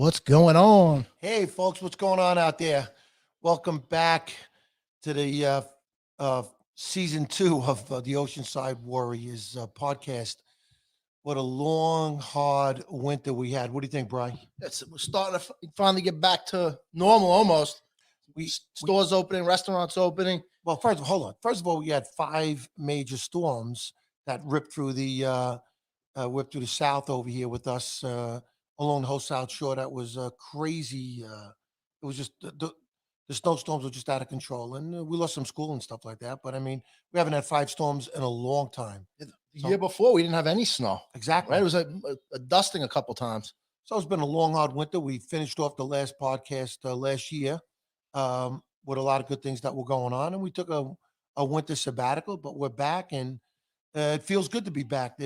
What's going on? Hey, folks, what's going on out there? Welcome back to the uh, season two of the Oceanside Warriors podcast. What a long, hard winter we had. What do you think, Brian? We're starting to finally get back to normal almost. We, Stores opening, restaurants opening. well, first, hold on. First of all, we had five major storms that whipped through the south over here with us along the whole South Shore. That was crazy. It was just the snowstorms were just out of control, and we lost some school and stuff like that. But I mean, we haven't had five storms in a long time. The So- year before, we didn't have any snow. Exactly. Right? It was a dusting a couple times. So it's been a long, hard winter. We finished off the last podcast last year with a lot of good things that were going on, and we took a winter sabbatical. But we're back, and it feels good to be back.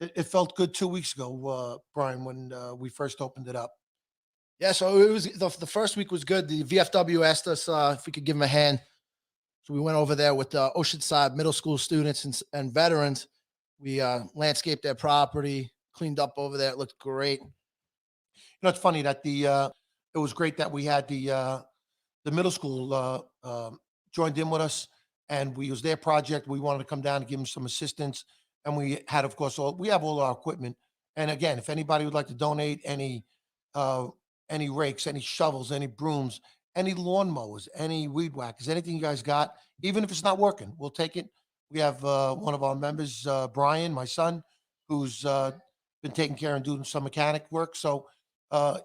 It felt good 2 weeks ago, Brian, when we first opened it up. Yeah, so it was the first week was good. The VFW asked us if we could give them a hand. So we went over there with Oceanside middle school students and veterans. We landscaped their property, cleaned up over there. It looked great. It's funny that it was great that we had the middle school joined in with us, and we was their project. We wanted to come down and give them some assistance, and we had, of course, we have all our equipment. And again, if anybody would like to donate any rakes, any shovels, any brooms, any lawnmowers, any weed whackers, anything you guys got, even if it's not working, we'll take it. We have one of our members, Brian, my son, who's been taking care and doing some mechanic work, so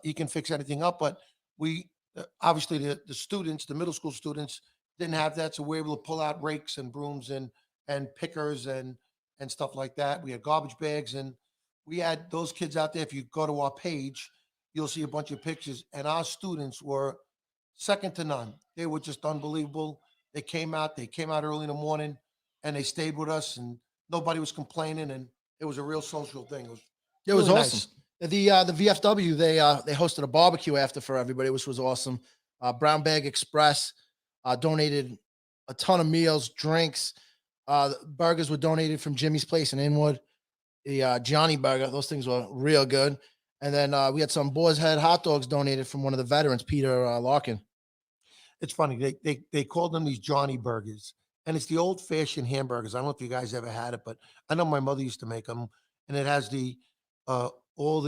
he can fix anything up. But we obviously the students, the middle school students, didn't have that, so we were able to pull out rakes and brooms and pickers and stuff like that. We had garbage bags, and we had those kids out there. If you go to our page, you'll see a bunch of pictures, and our students were second to none. They were just unbelievable. They came out early in the morning, and they stayed with us, and nobody was complaining, and it was a real social thing. It was really awesome. nice. The VFW they hosted a barbecue after for everybody, which was awesome. Brown Bag Express donated a ton of meals, drinks. Burgers were donated from Jimmy's Place in Inwood. The Johnny Burger, those things were real good. And then we had some Boar's Head hot dogs donated from one of the veterans, Peter Larkin. It's funny. They called them these Johnny burgers, and it's the old fashioned hamburgers. I don't know if you guys ever had it, but I know my mother used to make them, and it has the uh, all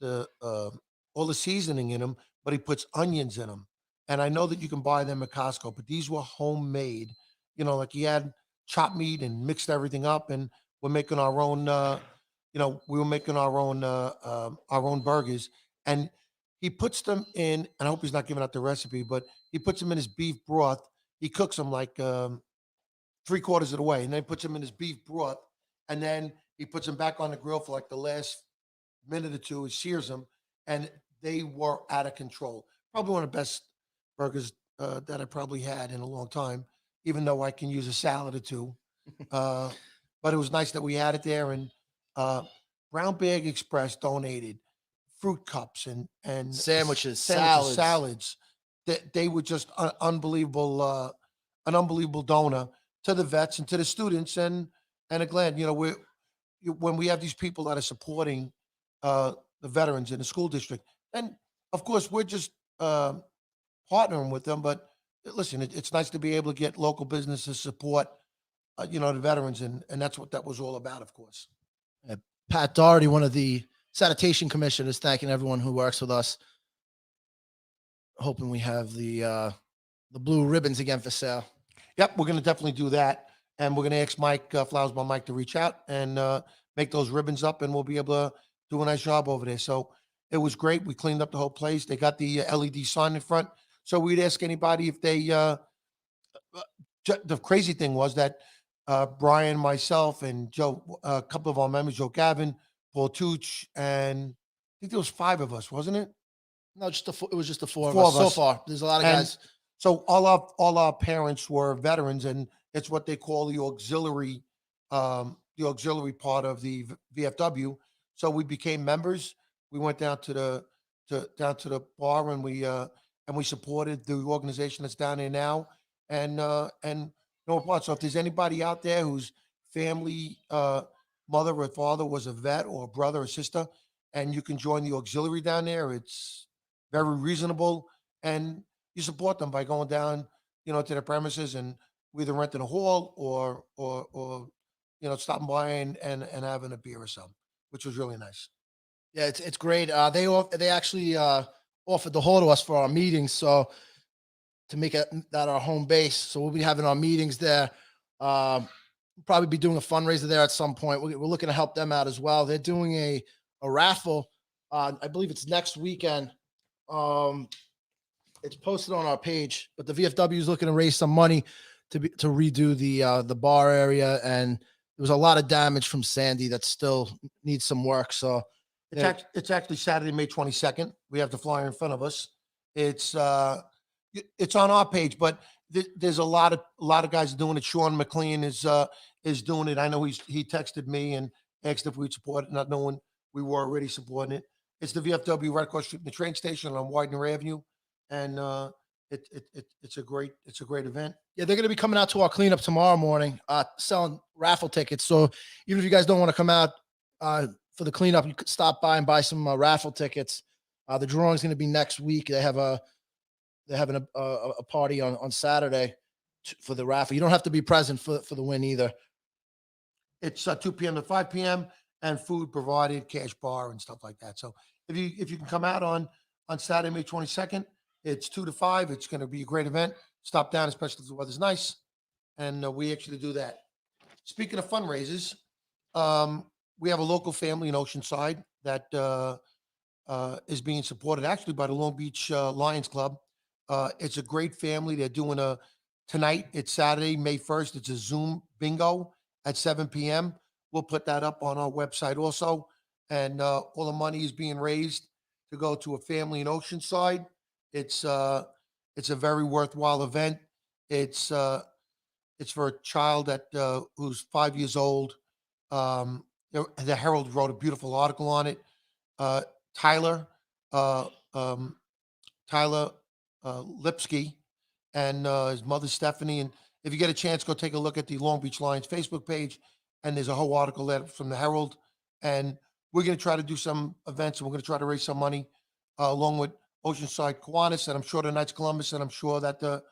all the seasoning in them, but he puts onions in them. And I know that you can buy them at Costco, but these were homemade. Like he had chopped meat and mixed everything up, and we're making our own. We were making our own burgers, and he puts them in. And I hope he's not giving out the recipe, but he puts them in his beef broth. He cooks them like three quarters of the way, and then he puts them in his beef broth, and then he puts them back on the grill for like the last minute or two. He sears them, and they were out of control. Probably one of the best burgers that I probably had in a long time. Even though I can use a salad or two, uh, but it was nice that we had it there. And uh, Brown Bag Express donated fruit cups and Sandwiches, sandwiches, salads. salads. They were just unbelievable, an unbelievable donor to the vets and to the students. And again, when we have these people that are supporting the veterans in the school district, and of course we're just partnering with them. But listen, it's nice to be able to get local businesses support, the veterans, and that's what that was all about, of course. Pat Doherty, one of the sanitation commissioners, thanking everyone who works with us. Hoping we have the blue ribbons again for sale. Yep, we're going to definitely do that, and we're going to ask Mike Flowers by Mike to reach out and make those ribbons up, and we'll be able to do a nice job over there. So it was great. We cleaned up the whole place. They got the LED sign in front. So we'd ask anybody if they. The crazy thing was that Brian, myself, and Joe, a couple of our members, Joe Gavin, Paul Tooch, and I think there was five of us, wasn't it? No, it was just the four Four of us of so us. far. There's a lot of And guys. so all our parents were veterans, and it's what they call the auxiliary part of the VFW. So we became members. We went down to the bar, and we supported the organization that's down there now. And what? So if there's anybody out there whose family, mother or father was a vet, or a brother or sister, and you can join the auxiliary down there. It's very reasonable, and you support them by going down, to their premises and either renting a hall or stopping by and having a beer or something, which was really nice. Yeah, it's great. They actually offered the hall to us for our meetings, so to make that our home base. So we'll be having our meetings there. Probably be doing a fundraiser there at some point. We're looking to help them out as well. They're doing a raffle. I believe it's next weekend. Um, it's posted on our page, but the VFW is looking to raise some money to redo the bar area, and there was a lot of damage from Sandy that still needs some work. So It's actually Saturday, May 22nd. We have the flyer in front of us. It's it's on our page, but there's a lot of guys doing it. Sean McLean is doing it. I know he texted me and asked if we'd support it, not knowing we were already supporting it. It's the VFW right across the train station on Widener Avenue, and it's a great event. Yeah, they're going to be coming out to our cleanup tomorrow morning, selling raffle tickets. So even if you guys don't want to come out for the cleanup, you could stop by and buy some raffle tickets. The drawing is going to be next week. They're having a party on Saturday for the raffle. You don't have to be present for the win either. It's 2 p.m. to 5 p.m. and food provided, cash bar and stuff like that. So if you can come out on Saturday, May 22nd, it's 2 to 5. It's going to be a great event. Stop down, especially if the weather's nice, and we actually do that. Speaking of fundraisers, we have a local family in Oceanside that is being supported actually by the Long Beach Lions Club. It's a great family. They're doing tonight. It's Saturday, May 1st. It's a Zoom bingo at 7 p.m. We'll put that up on our website also. And all the money is being raised to go to a family in Oceanside. It's a very worthwhile event. It's for a child who's 5 years old. The Herald wrote a beautiful article on it. Uh, Tyler, uh, um, Tyler Lipsky, and his mother Stephanie. And if you get a chance, go take a look at the Long Beach Lions Facebook page. And there's a whole article there from the Herald. And we're going to try to do some events, and we're going to try to raise some money along with Oceanside Kiwanis, and I'm sure the Knights of Columbus, and I'm sure the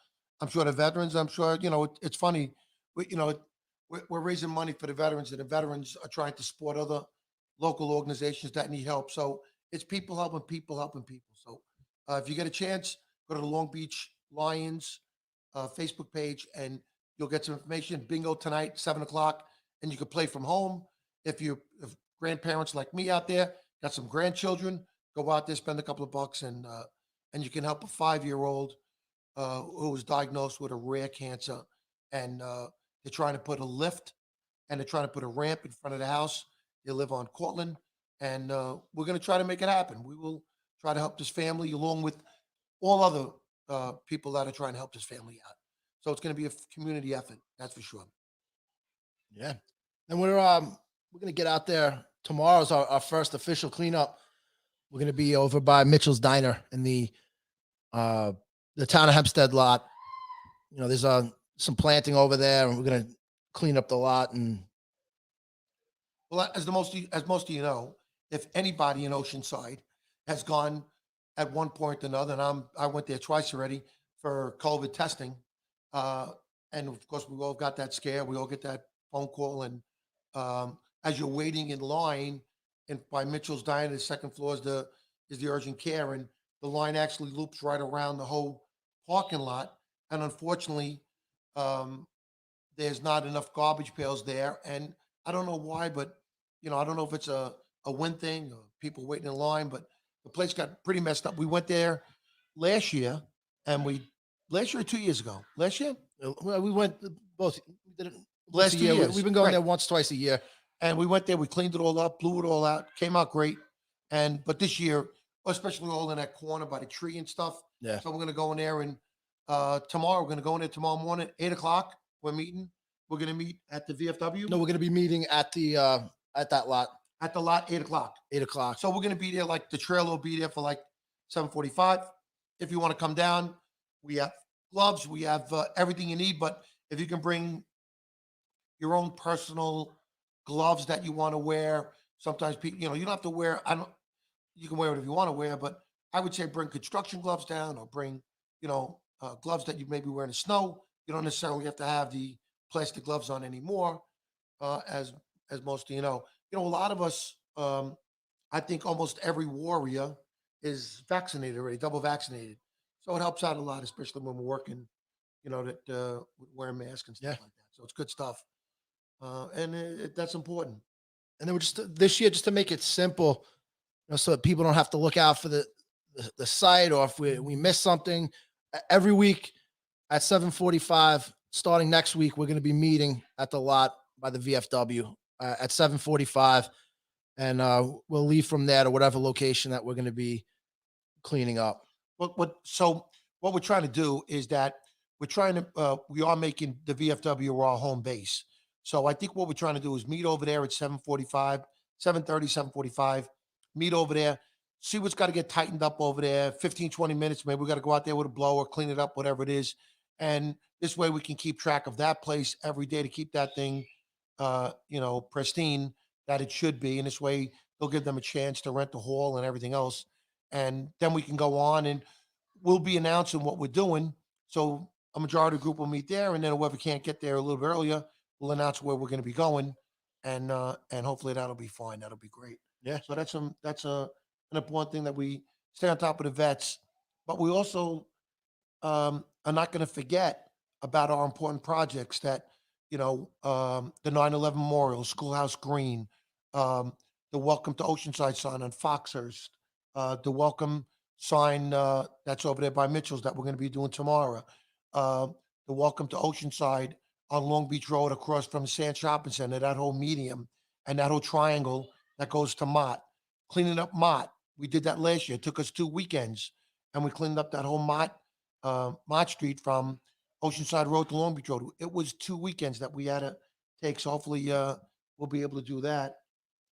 veterans. I'm sure it's funny. We're raising money for the veterans, and the veterans are trying to support other local organizations that need help. So it's people helping people helping people. So if you get a chance, go to the Long Beach Lions Facebook page, and you'll get some information. Bingo tonight, 7 o'clock, and you can play from home. If grandparents like me out there got some grandchildren, go out there, spend a couple of bucks, and you can help a 5-year-old who was diagnosed with a rare cancer, and they're trying to put a lift and they're trying to put a ramp in front of the house. They live on Cortland, and we're going to try to make it happen. We will try to help this family along with all other people that are trying to help this family out. So it's going to be a community effort, that's for sure. Yeah, and we're going to get out there. Tomorrow's our first official cleanup. We're going to be over by Mitchell's Diner in the town of Hempstead lot. There's some planting over there, and we're going to clean up the lot. And Well, as most of you know, if anybody in Oceanside has gone at one point or another, and I went there twice already for COVID testing, and of course we all got that scare. We all get that phone call, and as you're waiting in line, and by Mitchell's Diner, the second floor is the urgent care, and the line actually loops right around the whole parking lot, and unfortunately, um, there's not enough garbage pails there, and I don't know why, but I don't know if it's a wind thing or people waiting in line, but the place got pretty messed up. We went there last year, and last year or 2 years ago, last year, well, we went both. We did it once last a 2 year. years, We've been going right? there once, twice a year. And we went there, we cleaned it all up, blew it all out, came out great. But this year, especially all in that corner by the tree and stuff. Yeah. So we're gonna go in there, and tomorrow we're gonna go in there tomorrow morning, 8 o'clock. We're meeting. We're gonna meet at the VFW No, we're going to be meeting at that lot, at the lot, 8 o'clock. 8 o'clock. So we're gonna be there, like the trailer will be there for like 7:45. If you want to come down, we have gloves, we have everything you need. But if you can bring your own personal gloves that you want to wear, sometimes people, you don't have to wear. you can wear whatever you want to wear, but I would say bring construction gloves down or bring, gloves that you may be wearing in snow. You don't necessarily have to have the plastic gloves on anymore, as most of you know. A lot of us, I think almost every warrior is vaccinated already, double vaccinated. So it helps out a lot, especially when we're working, that wearing masks and stuff Yeah. like that. So it's good stuff, and that's important. And then we're just this year just to make it simple, so that people don't have to look out for the site, or if we miss something. Every week at 7:45, starting next week, we're going to be meeting at the lot by the VFW at 7:45, and we'll leave from there to whatever location that we're going to be cleaning up. What we're trying to do is that we are making the VFW our home base. So I think what we're trying to do is meet over there at 7:45, 7:30, 7:45, meet over there, see what's got to get tightened up over there, 15, 20 minutes. Maybe we got to go out there with a blower, clean it up, whatever it is. And this way we can keep track of that place every day to keep that thing, pristine that it should be. And this way they'll give them a chance to rent the hall and everything else. And then we can go on and we'll be announcing what we're doing. So a majority of the group will meet there, and then whoever can't get there a little bit earlier, we'll announce where we're going to be going, and hopefully that'll be fine. That'll be great. Yeah. So that's an important thing that we stay on top of the vets, but we also are not going to forget about our important projects that the 9/11 Memorial, Schoolhouse Green, um, the Welcome to Oceanside sign on Foxhurst, the welcome sign that's over there by Mitchell's that we're going to be doing tomorrow. Uh, the Welcome to Oceanside on Long Beach Road across from the Sand Shopping Center, that whole medium and that whole triangle that goes to Mott. Cleaning up Mott. We did that last year. It took us 2 weekends and we cleaned up that whole Mott Street from Oceanside Road to Long Beach Road. It was 2 weekends that we had to take. So hopefully we'll be able to do that.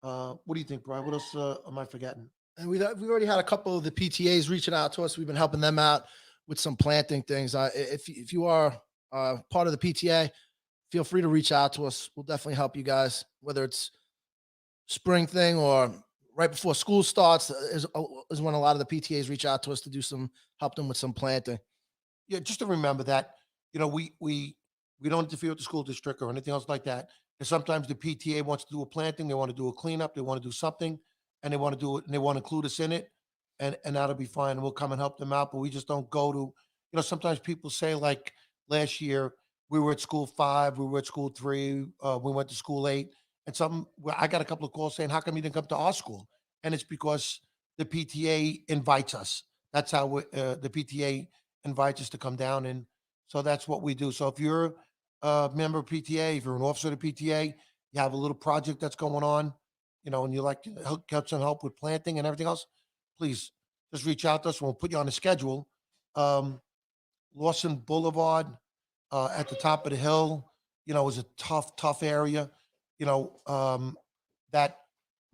What do you think, Brian? What else am I forgetting? And we've already had a couple of the PTAs reaching out to us. We've been helping them out with some planting things. If you are part of the PTA, feel free to reach out to us. We'll definitely help you guys, whether it's spring thing or right before school starts is when a lot of the PTAs reach out to us to do help them with some planting. Yeah, just to remember that, we don't interfere with the school district or anything else like that. And sometimes the PTA wants to do a planting, they want to do a cleanup, they want to do something, and they want to do it, and they want to include us in it, and that'll be fine. We'll come and help them out, but we just don't go to. Sometimes people say like last year we were at school 5, we were at school 3, we went to school 8, and I got a couple of calls saying, "How come you didn't come to our school?" And it's because the PTA invites us. That's how the PTA invites us to come down, and so that's what we do. So if you're a member of PTA, if you're an officer of the PTA, you have a little project that's going on, and you like to get some help with planting and everything else, please just reach out to us and we'll put you on the schedule. Um, Lawson Boulevard at the top of the hill, is a tough, tough area, you know, um, that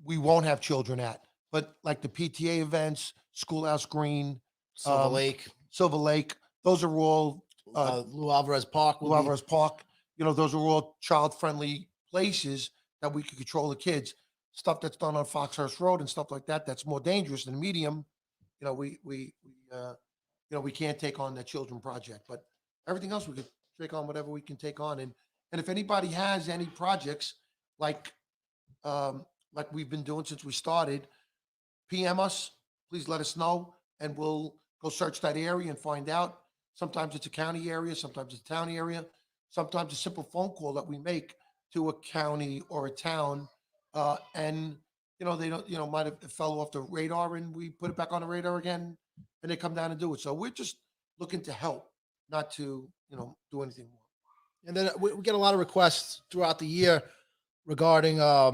we won't have children at. But like the PTA events, Schoolhouse Green, Silver um, Lake, Silver Lake, those are all Lou Alvarez Park will be. Alvarez Park. Those are all child-friendly places that we can control the kids. Stuff that's done on Foxhurst Road and stuff like that, that's more dangerous than medium. We can't take on that children project, but everything else we could take on whatever we can take on. And if anybody has any projects like like we've been doing since we started, PM us, please let us know, and we'll go search that area and find out. Sometimes it's a county area, sometimes it's a town area, sometimes a simple phone call that we make to a county or a town, and they don't, might have fell off the radar, and we put it back on the radar again, and they come down and do it. So we're just looking to help, not to do anything more. And then we get a lot of requests throughout the year regarding uh,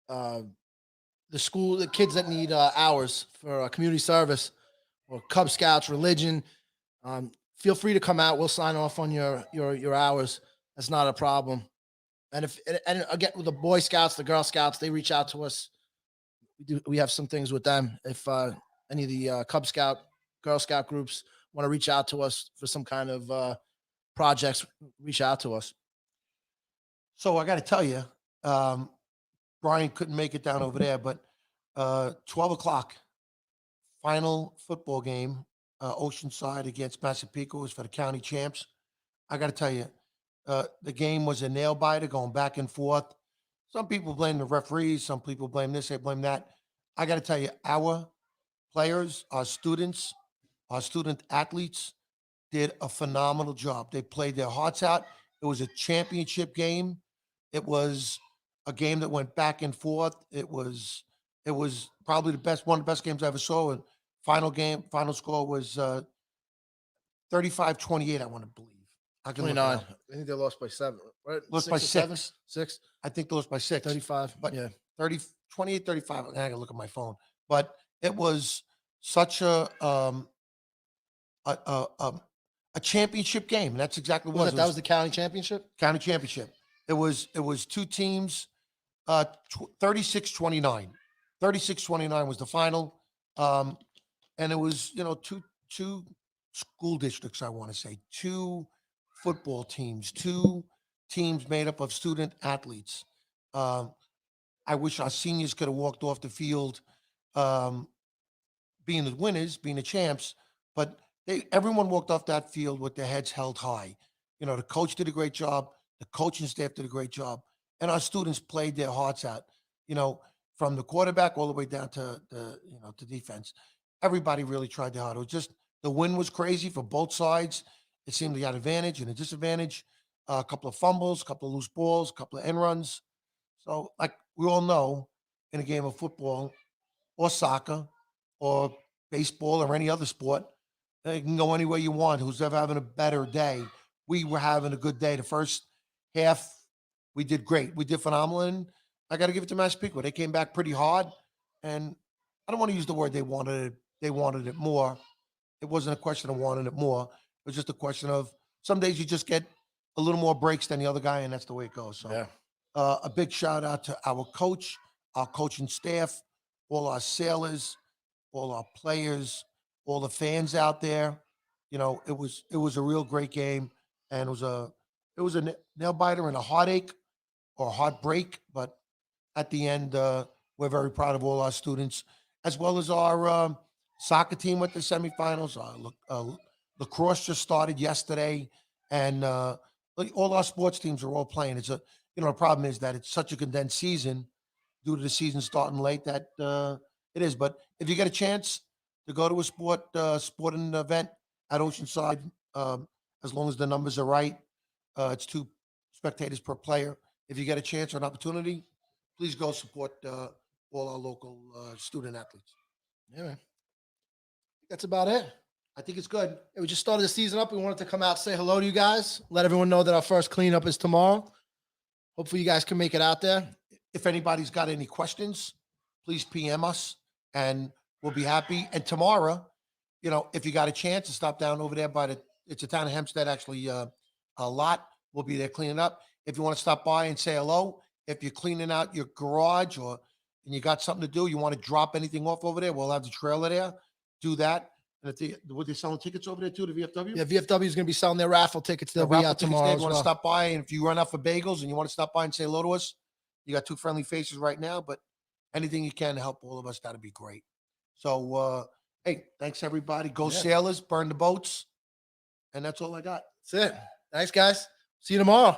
the kids that need hours for community service or Cub Scouts, religion. Feel free to come out. We'll sign off on your hours. That's not a problem. And and again, with the Boy Scouts, the Girl Scouts, they reach out to us. We have some things with them. If any of the Cub Scout, Girl Scout groups want to reach out to us for some kind of projects, reach out to us. So I got to tell you, Brian couldn't make it down over there, but 12 o'clock, final football game, Oceanside against Massapequa was for the county champs. I got to tell you, the game was a nail biter going back and forth. Some people blame the referees. Some people blame this, they blame that. I got to tell you, our players, our students, our student athletes did a phenomenal job. They played their hearts out. It was a championship game. It was a game that went back and forth. It was probably one of the best games I ever saw. And final score was 35-28, I want to believe. I can look it 29. up. I think they lost by 7. Right? Lost by or 7? 6. 6. I think they lost by 6. 35. But Yeah. 30, 28, 35. I gotta look at my phone. But it was such a a, a, a championship game. And that's exactly what it was. That was the county championship? County championship. It was two teams, 36-29. 36-29 was the final. And it was, two school districts, I want to say, two football teams, two teams made up of student athletes. I wish our seniors could have walked off the field being the winners, being the champs, but everyone walked off that field with their heads held high. The coach did a great job, the coaching staff did a great job, and our students played their hearts out. From the quarterback all the way down to to defense. Everybody really tried their hard. It was just the win was crazy for both sides. It seemed they had advantage and a disadvantage. A couple of fumbles, a couple of loose balls, a couple of end runs. So, like we all know, in a game of football or soccer or baseball or any other sport, it can go any way you want. Who's ever having a better day? We were having a good day. The first half, we did great. We did phenomenal. And I got to give it to Massapequa. They came back pretty hard. And I don't want to use the word they wanted it. They wanted it more. It wasn't a question of wanting it more. It was just a question of some days you just get a little more breaks than the other guy, and that's the way it goes. So, Yeah. a big shout out to our coach, our coaching staff, all our sailors, all our players, all the fans out there. It was a real great game, and it was a nail biter and a heartache or a heartbreak. But at the end, we're very proud of all our students, as well as our soccer team with the semifinals. Lacrosse just started yesterday, and like all our sports teams are all playing. The problem is that it's such a condensed season due to the season starting late that it is. But if you get a chance to go to a sporting event at Oceanside, as long as the numbers are right, it's 2 spectators per player. If you get a chance or an opportunity, please go support all our local student athletes. Yeah, man. That's about it. I think it's good. Yeah, we just started the season up. We wanted to come out, say hello to you guys, let everyone know that our first cleanup is tomorrow. Hopefully you guys can make it out there. If anybody's got any questions, please PM us and we'll be happy. And tomorrow, if you got a chance to stop down over there it's a town of Hempstead, actually, a lot. We'll be there cleaning up. If you want to stop by and say hello, if you're cleaning out your garage and you got something to do, you want to drop anything off over there, we'll have the trailer there. Do that. And were they selling tickets over there too, the VFW? Yeah, VFW is going to be selling their raffle tickets. They'll be Raffle out tickets tomorrow. there. As You want to well. stop by, and if you run out for bagels and you want to stop by and say hello to us, you got 2 friendly faces right now, but anything you can to help all of us, that'd be great. So, hey, thanks everybody. Go Yeah. Sailors, burn the boats. And that's all I got. That's it. Thanks, guys. See you tomorrow.